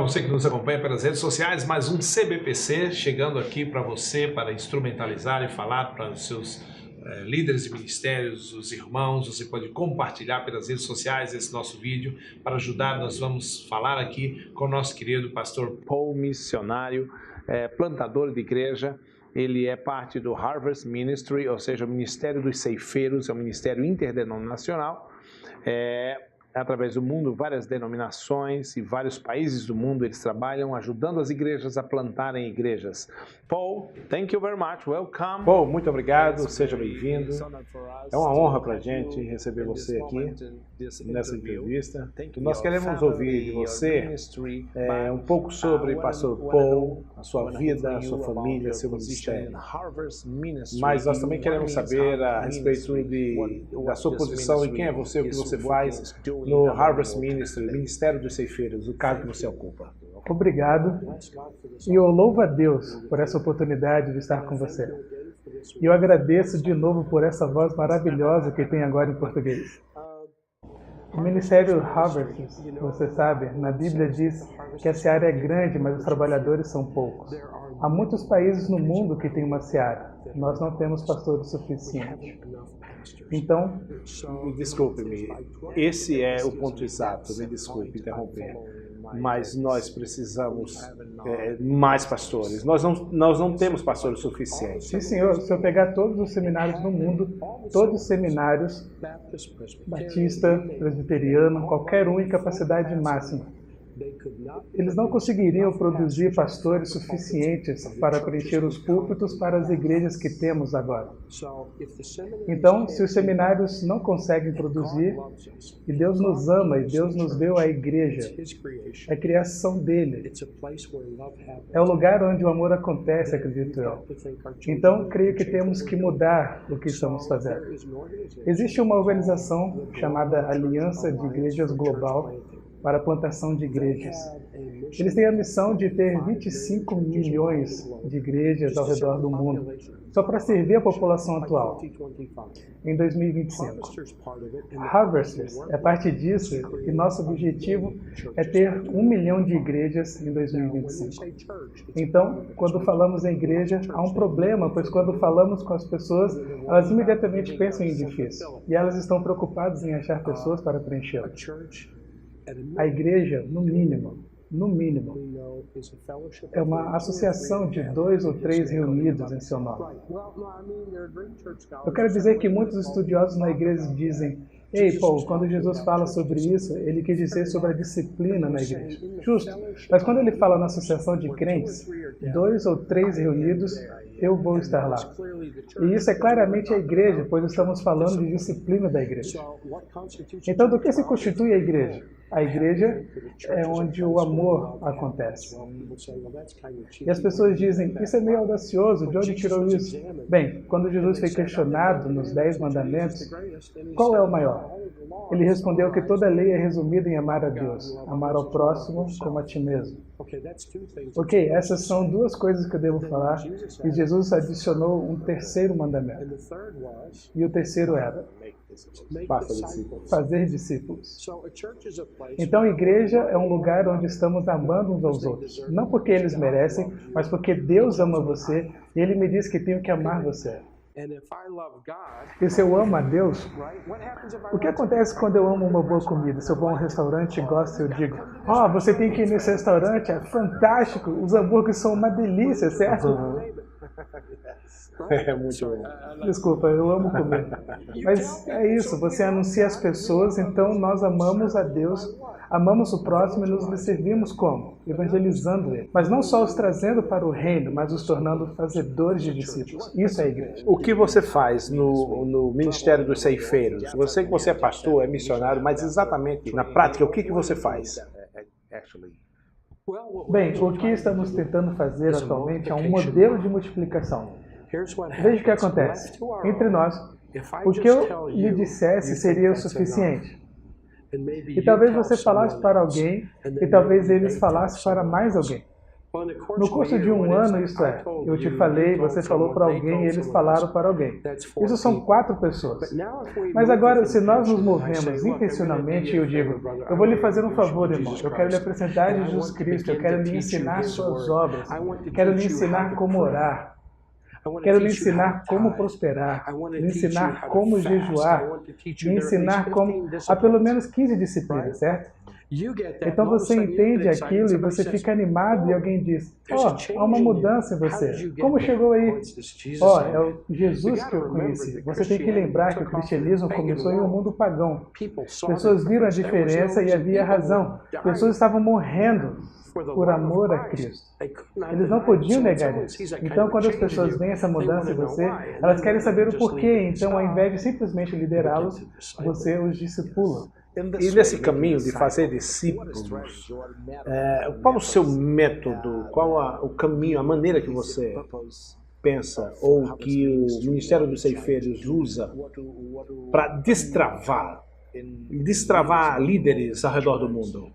você que nos acompanha pelas redes sociais, mais um CBPC chegando aqui para você, para instrumentalizar e falar para os seus líderes de ministérios, os irmãos. Você pode compartilhar pelas redes sociais esse nosso vídeo. Para ajudar, nós vamos falar aqui com o nosso querido pastor Paul, missionário, plantador de igreja. Ele é parte do Harvest Ministry, ou seja, o Ministério dos Ceifeiros, é um ministério interdenominacional. Através do mundo, várias denominações e vários países do mundo eles trabalham ajudando as igrejas a plantarem igrejas. Paul, thank you very much, welcome. Paul, muito obrigado, seja bem-vindo. É uma honra para a gente receber você aqui nessa entrevista. Nós queremos ouvir de você um pouco sobre pastor Paul, a sua vida, a sua família, seu ministério. Mas nós também queremos saber a respeito da sua posição e quem é você, o que você faz no Harvest Ministry, Ministério dos Ceifeiros, o cargo que você ocupa. Obrigado, e eu louvo a Deus por essa oportunidade de estar com você. E eu agradeço de novo por essa voz maravilhosa que tem agora em português. O Ministério Harvest, você sabe, na Bíblia diz que a seara é grande, mas os trabalhadores são poucos. Há muitos países no mundo que têm uma seara. Nós não temos pastores suficientes. Então, desculpe-me, esse é o ponto exato, me desculpe interromper, mas nós precisamos mais pastores. Nós não temos pastores suficientes. Sim, senhor. Se eu pegar todos os seminários no mundo, todos os seminários, batista, presbiteriano, qualquer um em capacidade máxima, eles não conseguiriam produzir pastores suficientes para preencher os púlpitos para as igrejas que temos agora. Então, se os seminários não conseguem produzir, e Deus nos ama, e Deus nos deu a igreja, é a criação dele. É o lugar onde o amor acontece, acredito eu. Então, creio que temos que mudar o que estamos fazendo. Existe uma organização chamada Aliança de Igrejas Global para a plantação de igrejas. Eles têm a missão de ter 25 milhões de igrejas ao redor do mundo, só para servir a população atual, em 2025. Harvesters é parte disso e nosso objetivo é ter 1 milhão de igrejas em 2025. Então, quando falamos em igreja, há um problema, pois quando falamos com as pessoas, elas imediatamente pensam em edifício, e elas estão preocupadas em achar pessoas para preenchê-lo. A igreja, no mínimo, é uma associação de 2 ou 3 reunidos em seu nome. Eu quero dizer que muitos estudiosos na igreja dizem: ei, Paul, quando Jesus fala sobre isso, ele quis dizer sobre a disciplina na igreja. Justo. Mas quando ele fala na associação de crentes, 2 ou 3 reunidos, eu vou estar lá. E isso é claramente a igreja, pois estamos falando de disciplina da igreja. Então, do que se constitui a igreja? A igreja é onde o amor acontece. E as pessoas dizem: isso é meio audacioso, de onde tirou isso? Bem, quando Jesus foi questionado nos 10 mandamentos, qual é o maior? Ele respondeu que toda a lei é resumida em amar a Deus, amar ao próximo como a ti mesmo. Ok, essas são 2 coisas que eu devo falar, e Jesus adicionou um terceiro mandamento. E o terceiro era fazer discípulos. Então, a igreja é um lugar onde estamos amando uns aos outros. Não porque eles merecem, mas porque Deus ama você, e Ele me diz que tenho que amar você. E se eu amo a Deus, o que acontece quando eu amo uma boa comida? Se eu vou a um restaurante e gosto, eu digo: você tem que ir nesse restaurante, é fantástico, os hambúrgueres são uma delícia, certo? É muito bom. Desculpa, eu amo comer. Mas é isso, você anuncia as pessoas, então nós amamos a Deus, amamos o próximo e nos servimos como? Evangelizando ele. Mas não só os trazendo para o reino, mas os tornando fazedores de discípulos. Isso é a igreja. O que você faz no Ministério dos Ceifeiros? Eu sei que você é pastor, é missionário, mas exatamente na prática, o que você faz? Bem, o que estamos tentando fazer atualmente é um modelo de multiplicação. Veja o que acontece. Entre nós, o que eu lhe dissesse seria o suficiente. E talvez você falasse para alguém, e talvez eles falassem para mais alguém. No curso de um ano, isto é, eu te falei, você falou para alguém e eles falaram para alguém. Isso são 4 pessoas. Mas agora, se nós nos movemos intencionalmente, eu digo, eu vou lhe fazer um favor, irmão, eu quero lhe apresentar Jesus Cristo, eu quero lhe ensinar suas obras, quero lhe ensinar como orar, quero lhe ensinar como prosperar, lhe ensinar como jejuar, lhe ensinar como... Há pelo menos 15 disciplinas, certo? Então você entende aquilo e você fica animado e alguém diz, há uma mudança em você. Como chegou aí? É o Jesus que eu conheci. Você tem que lembrar que o cristianismo começou em um mundo pagão. Pessoas viram a diferença e havia razão. Pessoas estavam morrendo por amor a Cristo. Eles não podiam negar isso. Então, quando as pessoas veem essa mudança em você, elas querem saber o porquê. Então, ao invés de simplesmente liderá-los, você os discipula. E nesse caminho de fazer discípulos, qual o seu método, qual o caminho, a maneira que você pensa ou que o Ministério dos Ceifeiros usa para destravar líderes ao redor do mundo?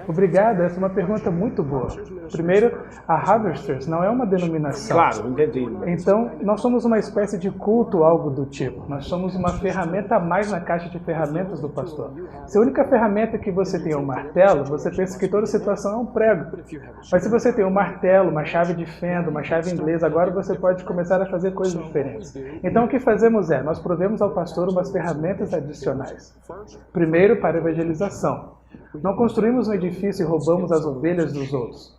Obrigado, essa é uma pergunta muito boa. Primeiro, a Harvesters não é uma denominação. Claro, entendi. Então, nós somos uma espécie de culto, algo do tipo. Nós somos uma ferramenta a mais na caixa de ferramentas do pastor. Se a única ferramenta que você tem é um martelo, você pensa que toda situação é um prego. Mas se você tem um martelo, uma chave de fenda, uma chave inglesa, agora você pode começar a fazer coisas diferentes. Então, o que fazemos nós provemos ao pastor umas ferramentas adicionais. Primeiro, para evangelização. Não construímos um edifício e roubamos as ovelhas dos outros.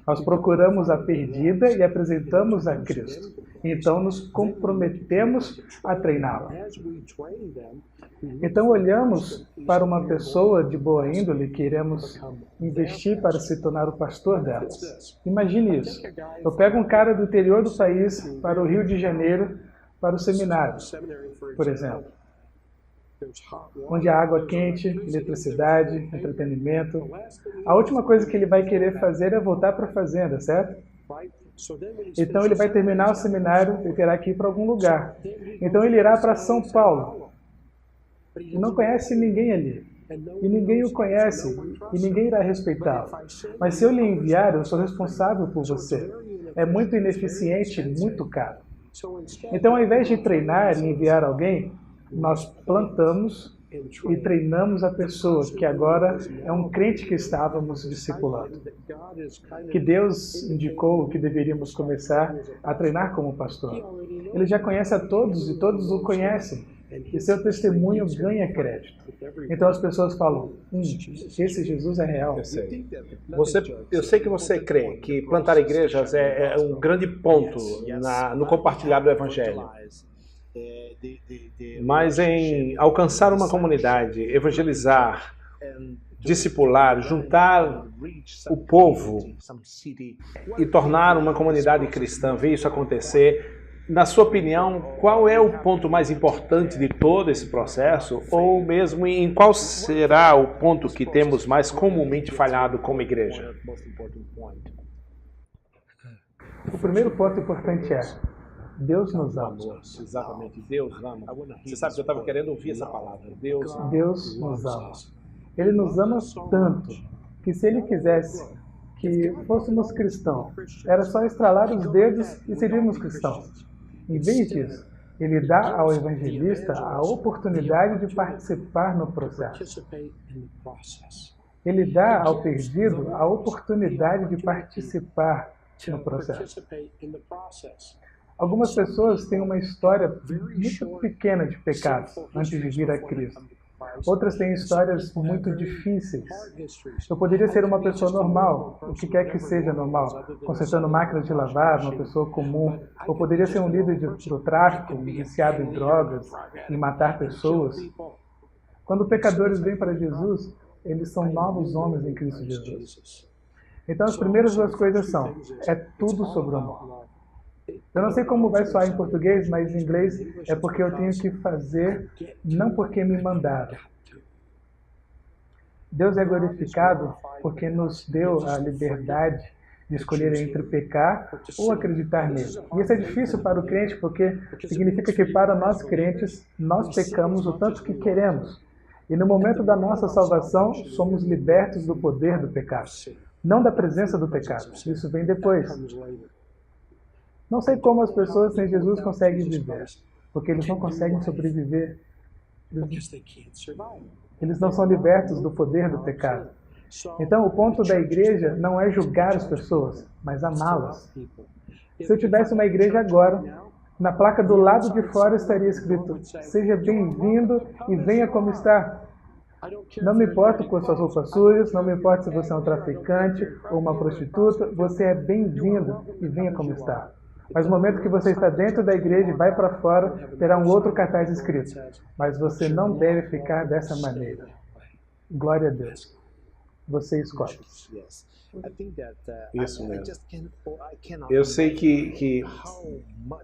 Nós procuramos a perdida e apresentamos a Cristo. Então, nos comprometemos a treiná-la. Então, olhamos para uma pessoa de boa índole que iremos investir para se tornar o pastor delas. Imagine isso. Eu pego um cara do interior do país para o Rio de Janeiro, para o seminário, por exemplo, onde há água quente, eletricidade, entretenimento. A última coisa que ele vai querer fazer é voltar para a fazenda, certo? Então ele vai terminar o seminário e terá que ir para algum lugar. Então ele irá para São Paulo. E não conhece ninguém ali. E ninguém o conhece. E ninguém irá respeitá-lo. Mas se eu lhe enviar, eu sou responsável por você. É muito ineficiente e muito caro. Então, ao invés de treinar e enviar alguém, nós plantamos e treinamos a pessoa que agora é um crente que estávamos discipulando. Que Deus indicou que deveríamos começar a treinar como pastor. Ele já conhece a todos e todos o conhecem. E seu testemunho ganha crédito. Então as pessoas falam, esse Jesus é real. Eu sei que você crê que plantar igrejas é um grande ponto no compartilhar do Evangelho. Mas em alcançar uma comunidade, evangelizar, discipular, juntar o povo e tornar uma comunidade cristã, ver isso acontecer, na sua opinião, qual é o ponto mais importante de todo esse processo? Ou mesmo em qual será o ponto que temos mais comumente falhado como igreja? O primeiro ponto importante é Deus nos ama. Exatamente, Deus ama. Você sabe que eu estava querendo ouvir essa palavra. Deus nos ama. Ele nos ama tanto que se Ele quisesse que fôssemos cristãos, era só estralar os dedos e seríamos cristãos. Em vez disso, Ele dá ao evangelista a oportunidade de participar no processo. Ele dá ao perdido a oportunidade de participar no processo. Algumas pessoas têm uma história muito pequena de pecados antes de vir a Cristo. Outras têm histórias muito difíceis. Eu poderia ser uma pessoa normal, o que quer que seja normal, consertando máquinas de lavar, uma pessoa comum. Eu poderia ser um líder do tráfico, viciado em drogas, em matar pessoas. Quando pecadores vêm para Jesus, eles são novos homens em Cristo Jesus. Então as primeiras duas coisas são, é tudo sobre o amor. Eu não sei como vai soar em português, mas em inglês é porque eu tenho que fazer, não porque me mandaram. Deus é glorificado porque nos deu a liberdade de escolher entre pecar ou acreditar nele. E isso é difícil para o crente porque significa que para nós crentes, nós pecamos o tanto que queremos. E no momento da nossa salvação, somos libertos do poder do pecado. não da presença do pecado. Isso vem depois. Não sei como as pessoas sem Jesus conseguem viver, porque eles não conseguem sobreviver. Eles não são libertos do poder do pecado. Então, o ponto da igreja não é julgar as pessoas, mas amá-las. Se eu tivesse uma igreja agora, na placa do lado de fora estaria escrito: seja bem-vindo e venha como está. Não me importo com suas roupas sujas, não me importa se você é um traficante ou uma prostituta, você é bem-vindo e venha como está. Mas no momento que você está dentro da igreja e vai para fora, terá um outro cartaz escrito: mas você não deve ficar dessa maneira. Glória a Deus. Você escolhe. Isso mesmo. Eu sei que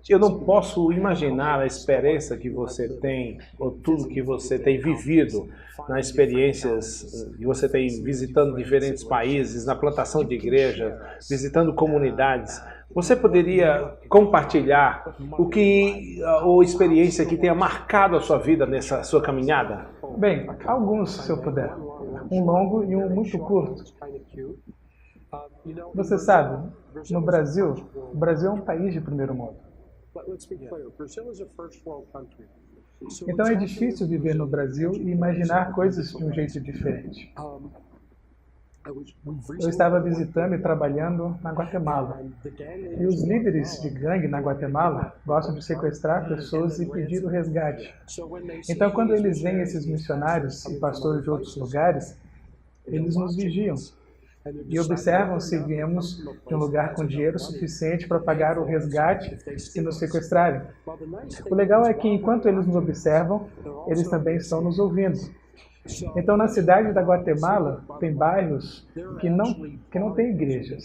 eu não posso imaginar a experiência que você tem, ou tudo que você tem vivido nas experiências que você tem visitando diferentes países, na plantação de igrejas, visitando comunidades. Você poderia compartilhar a experiência que tenha marcado a sua vida nessa sua caminhada? Bem, alguns, se eu puder. Um longo e um muito curto. Você sabe, no Brasil, o Brasil é um país de primeiro mundo. Então é difícil viver no Brasil e imaginar coisas de um jeito diferente. Eu estava visitando e trabalhando na Guatemala. E os líderes de gangue na Guatemala gostam de sequestrar pessoas e pedir o resgate. Então, quando eles veem esses missionários e pastores de outros lugares, eles nos vigiam e observam se viemos de um lugar com dinheiro suficiente para pagar o resgate e nos sequestrarem. O legal é que, enquanto eles nos observam, eles também estão nos ouvindo. Então, na cidade da Guatemala, tem bairros que não têm igrejas.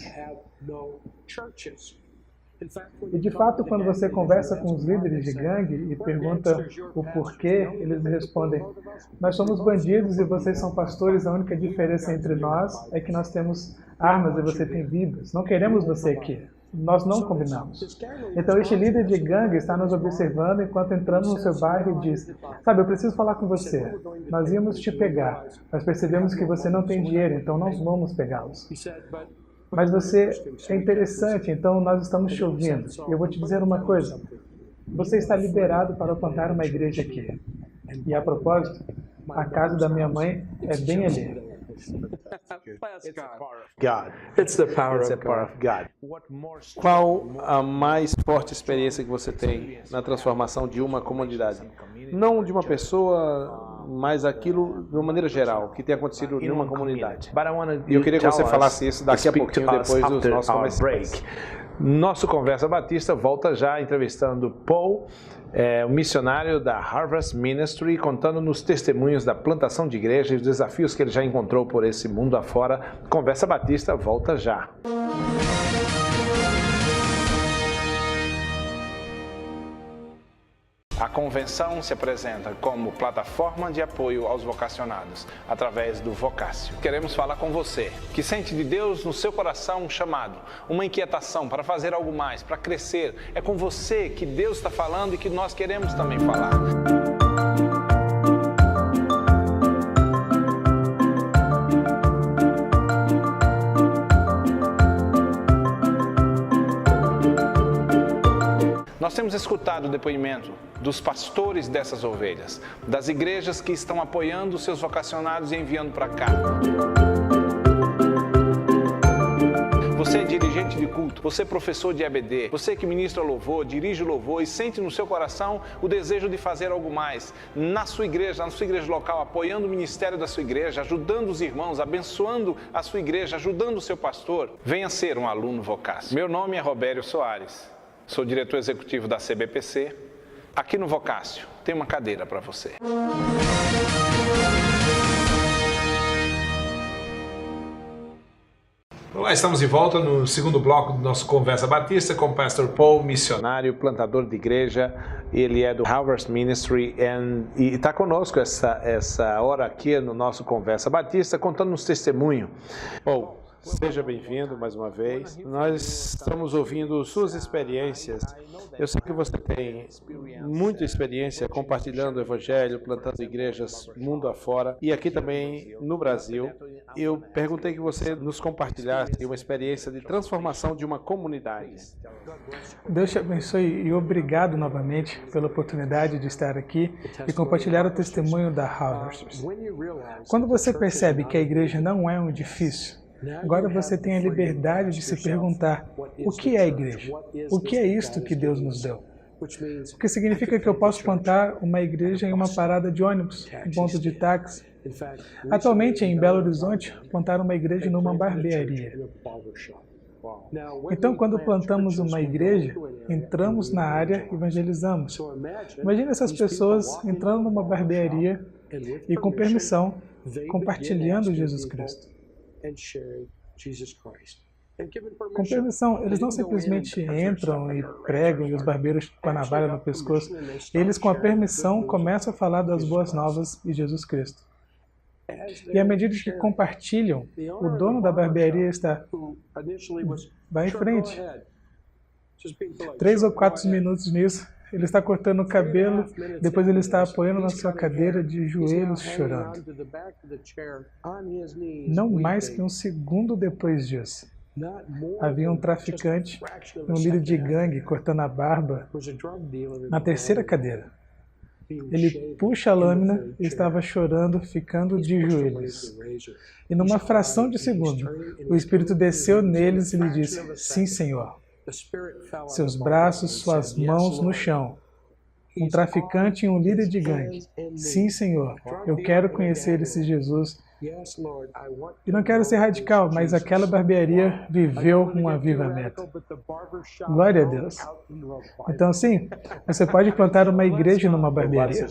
E, de fato, quando você conversa com os líderes de gangue e pergunta o porquê, eles respondem: nós somos bandidos e vocês são pastores, a única diferença entre nós é que nós temos armas e você tem vidas. Não queremos você aqui. Nós não combinamos. Então, este líder de gangue está nos observando enquanto entramos no seu bairro e diz: sabe, eu preciso falar com você. Nós íamos te pegar, mas percebemos que você não tem dinheiro, então nós vamos pegá-los. Mas você é interessante, então nós estamos te ouvindo. E eu vou te dizer uma coisa. Você está liberado para plantar uma igreja aqui. E a propósito, a casa da minha mãe é bem ali. It's the power of God. Qual a mais forte experiência que você tem na transformação de uma comunidade? Não de uma pessoa, mas aquilo de uma maneira geral, que tem acontecido em uma comunidade. E eu queria que você falasse isso daqui a pouquinho, depois dos nossos comerciais. Nosso Conversa Batista volta já entrevistando Paul, o missionário da Harvest Ministry, contando-nos testemunhos da plantação de igreja e os desafios que ele já encontrou por esse mundo afora. Conversa Batista volta já. A convenção se apresenta como plataforma de apoio aos vocacionados, através do Vocácio. Queremos falar com você, que sente de Deus no seu coração um chamado, uma inquietação para fazer algo mais, para crescer. É com você que Deus está falando e que nós queremos também falar. Nós temos escutado o depoimento dos pastores dessas ovelhas, das igrejas que estão apoiando os seus vocacionados e enviando para cá. Você é dirigente de culto, você é professor de EBD, você que ministra louvor, dirige louvor e sente no seu coração o desejo de fazer algo mais na sua igreja local, apoiando o ministério da sua igreja, ajudando os irmãos, abençoando a sua igreja, ajudando o seu pastor. Venha ser um aluno Vocácio. Meu nome é Robério Soares. Sou diretor executivo da CBPC. Aqui no Vocácio tem uma cadeira para você. Olá, estamos de volta no segundo bloco do nosso Conversa Batista com o Pastor Paul, missionário, plantador de igreja. Ele é do Harvest Ministry e está conosco essa hora aqui no nosso Conversa Batista, contando-nos testemunho. Paul, Seja bem-vindo mais uma vez. Nós estamos ouvindo suas experiências. Eu sei que você tem muita experiência compartilhando o Evangelho, plantando igrejas mundo afora e aqui também no Brasil. Eu perguntei que você nos compartilhasse uma experiência de transformação de uma comunidade. Deus te abençoe e obrigado novamente pela oportunidade de estar aqui e compartilhar o testemunho da Harvest. Quando você percebe que a igreja não é um edifício, agora você tem a liberdade de se perguntar: o que é a igreja? O que é isto que Deus nos deu? O que significa que eu posso plantar uma igreja em uma parada de ônibus, um ponto de táxi. Atualmente, em Belo Horizonte, plantaram uma igreja numa barbearia. Então, quando plantamos uma igreja, entramos na área e evangelizamos. Imagine essas pessoas entrando numa barbearia e, com permissão, compartilhando Jesus Cristo. Com permissão, eles não simplesmente entram e pregam e os barbeiros com a navalha no pescoço. Eles, com a permissão, começam a falar das boas novas e Jesus Cristo. E à medida que compartilham, o dono da barbearia está: vai em frente. 3 ou 4 minutos nisso, ele está cortando o cabelo, depois ele está apoiando na sua cadeira de joelhos chorando. Não mais que um segundo depois disso, havia um traficante e um líder de gangue cortando a barba na terceira cadeira. Ele puxa a lâmina e estava chorando, ficando de joelhos. E numa fração de segundo, o Espírito desceu neles e lhe disse: sim, Senhor. Seus braços, suas mãos no chão. Um traficante e um líder de gangue. Sim, Senhor, eu quero conhecer esse Jesus. E não quero ser radical, mas aquela barbearia viveu um avivamento. Glória a Deus. Então, sim, você pode plantar uma igreja numa barbearia.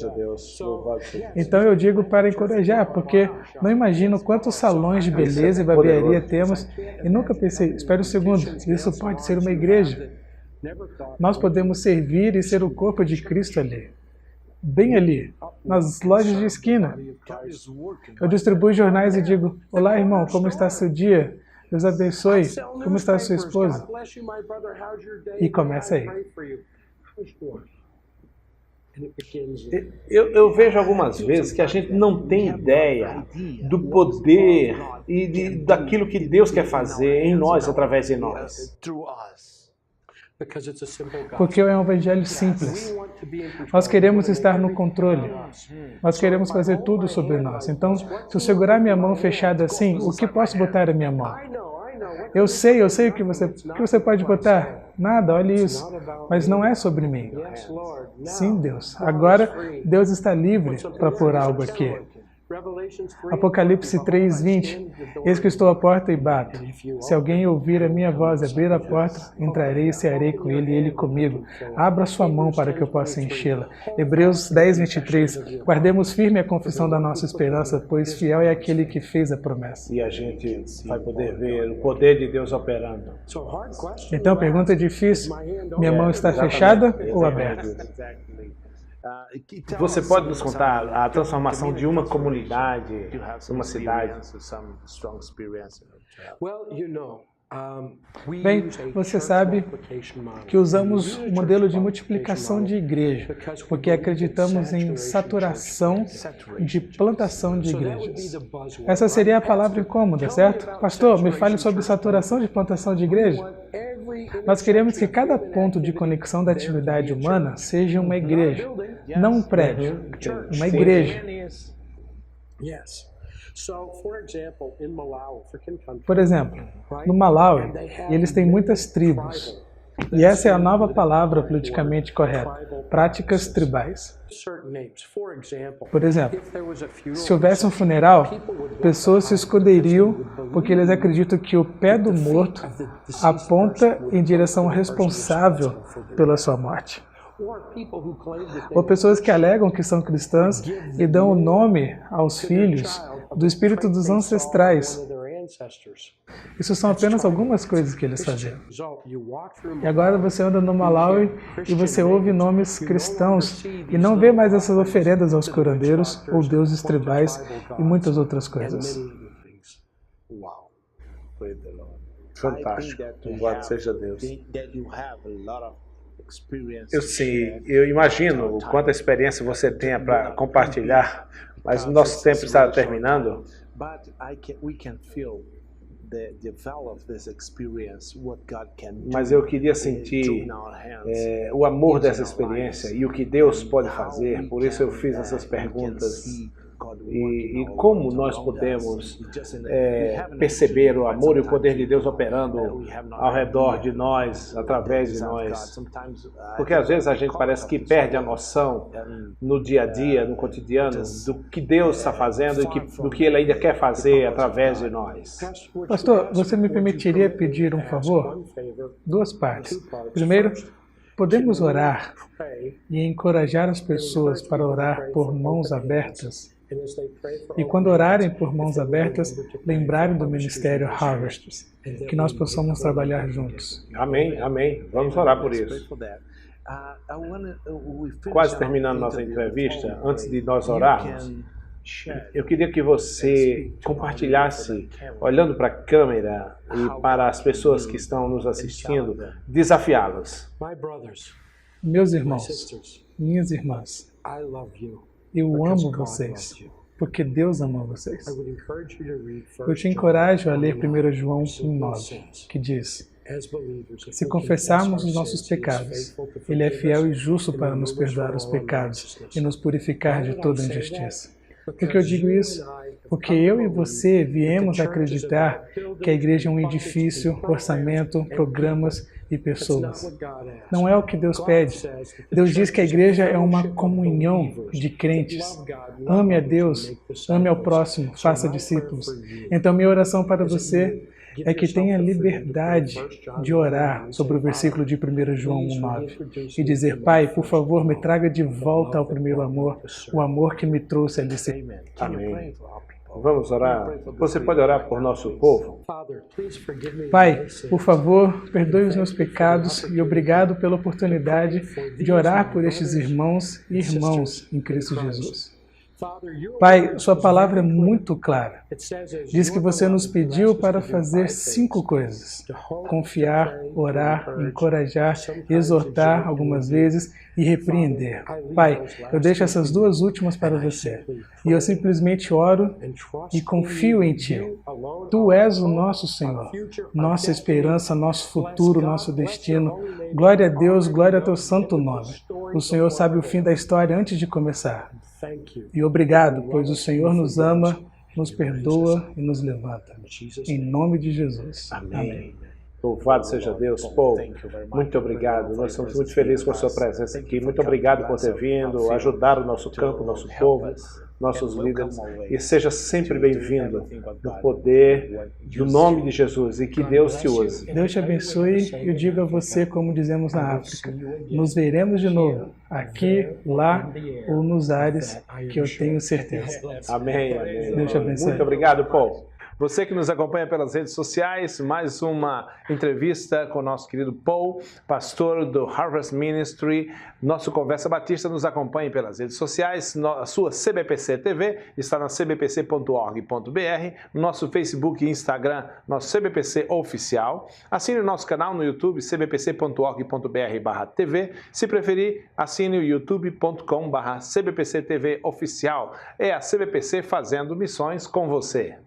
Então, eu digo para encorajar, porque não imagino quantos salões de beleza e barbearia temos e nunca pensei: espera um segundo, isso pode ser uma igreja. Nós podemos servir e ser o corpo de Cristo ali. Bem ali, nas lojas de esquina. Eu distribuo jornais e digo: olá, irmão, como está seu dia? Deus abençoe. Como está sua esposa? E começa aí. Eu vejo algumas vezes que a gente não tem ideia do poder e daquilo que Deus quer fazer em nós, através de nós. Porque é um evangelho simples. Nós queremos estar no controle. Nós queremos fazer tudo sobre nós. Então, se eu segurar minha mão fechada assim, o que posso botar na minha mão? Eu sei o que você pode botar. Nada, olha isso. Mas não é sobre mim. Sim, Deus. Agora, Deus está livre para pôr algo aqui. Apocalipse 3:20. Eis que estou à porta e bato. Se alguém ouvir a minha voz e abrir a porta, entrarei e cearei com ele e ele comigo. Abra sua mão para que eu possa enchê-la. Hebreus 10:23. Guardemos firme a confissão da nossa esperança, pois fiel é aquele que fez a promessa. E a gente vai poder ver o poder de Deus operando. Então, pergunta difícil: minha mão está fechada ou aberta? Você pode nos contar a transformação de uma comunidade, uma cidade? Bem, você sabe que usamos o modelo de multiplicação de igreja, porque acreditamos em saturação de plantação de igrejas. Essa seria a palavra incômoda, certo? Pastor, me fale sobre saturação de plantação de igreja. Nós queremos que cada ponto de conexão da atividade humana seja uma igreja, não um prédio, uma igreja. Por exemplo, no Malawi, eles têm muitas tribos. E essa é a nova palavra politicamente correta: práticas tribais. Por exemplo, se houvesse um funeral, pessoas se esconderiam porque eles acreditam que o pé do morto aponta em direção responsável pela sua morte. Ou pessoas que alegam que são cristãs e dão o nome aos filhos do espírito dos ancestrais. Isso são apenas algumas coisas que eles faziam. E agora você anda no Malawi e você ouve nomes cristãos e não vê mais essas oferendas aos curandeiros ou deuses tribais e muitas outras coisas. Fantástico. Louvado seja Deus. Eu imagino o quanta experiência você tenha para compartilhar, mas o nosso tempo está terminando. Mas eu queria sentir o amor dessa experiência e o que Deus pode fazer. Por isso eu fiz essas perguntas. E como nós podemos perceber o amor e o poder de Deus operando ao redor de nós, através de nós. Porque às vezes a gente parece que perde a noção no dia a dia, no cotidiano, do que Deus está fazendo e do que Ele ainda quer fazer através de nós. Pastor, você me permitiria pedir um favor? Duas partes. Primeiro, podemos orar e encorajar as pessoas para orar por mãos abertas. E quando orarem por mãos abertas, lembrarem do Ministério Harvest, que nós possamos trabalhar juntos. Amém, amém. Vamos orar por isso. Quase terminando nossa entrevista, antes de nós orarmos, eu queria que você compartilhasse, olhando para a câmera e para as pessoas que estão nos assistindo, desafiá-las. Meus irmãos, minhas irmãs, eu amo vocês, porque Deus ama vocês. Eu te encorajo a ler 1 João 1,9, que diz: se confessarmos os nossos pecados, Ele é fiel e justo para nos perdoar os pecados e nos purificar de toda injustiça. Por que eu digo isso? Porque eu e você viemos acreditar que a igreja é um edifício, orçamento, programas e pessoas. Não é o que Deus pede. Deus diz que a igreja é uma comunhão de crentes. Ame a Deus, ame ao próximo, faça discípulos. Então minha oração para você é que tenha liberdade de orar sobre o versículo de 1 João 1,9 e dizer: Pai, por favor, me traga de volta ao primeiro amor, o amor que me trouxe a disciplina. Amém. Vamos orar? Você pode orar por nosso povo? Pai, por favor, perdoe os meus pecados e obrigado pela oportunidade de orar por estes irmãos e irmãs em Cristo Jesus. Pai, sua palavra é muito clara. Diz que você nos pediu para fazer 5 coisas: confiar, orar, encorajar, exortar algumas vezes e repreender. Pai, eu deixo essas 2 últimas para você. E eu simplesmente oro e confio em Ti. Tu és o nosso Senhor, nossa esperança, nosso futuro, nosso destino. Glória a Deus, glória ao Teu santo nome. O Senhor sabe o fim da história antes de começar. E obrigado, pois o Senhor nos ama, nos perdoa e nos levanta. Em nome de Jesus. Amém. Louvado seja Deus. Paul, muito obrigado. Nós estamos muito felizes com a sua presença aqui. Muito obrigado por ter vindo, ajudar o nosso campo, o nosso povo, nossos líderes. E seja sempre bem-vindo no poder do nome de Jesus e que Deus te use. Deus te abençoe e eu digo a você, como dizemos na África, nos veremos de novo, aqui, lá ou nos ares, que eu tenho certeza. Amém, amém. Deus te abençoe. Muito obrigado, Paul. Você que nos acompanha pelas redes sociais, mais uma entrevista com o nosso querido Paul, pastor do Harvest Ministry. Nosso Conversa Batista nos acompanhe pelas redes sociais. A sua CBPC TV está na cbpc.org.br, no nosso Facebook e Instagram, nosso CBPC Oficial. Assine o nosso canal no YouTube, cbpc.org.br/TV. Se preferir, assine o youtube.com/cbpctv Oficial. É a CBPC fazendo missões com você.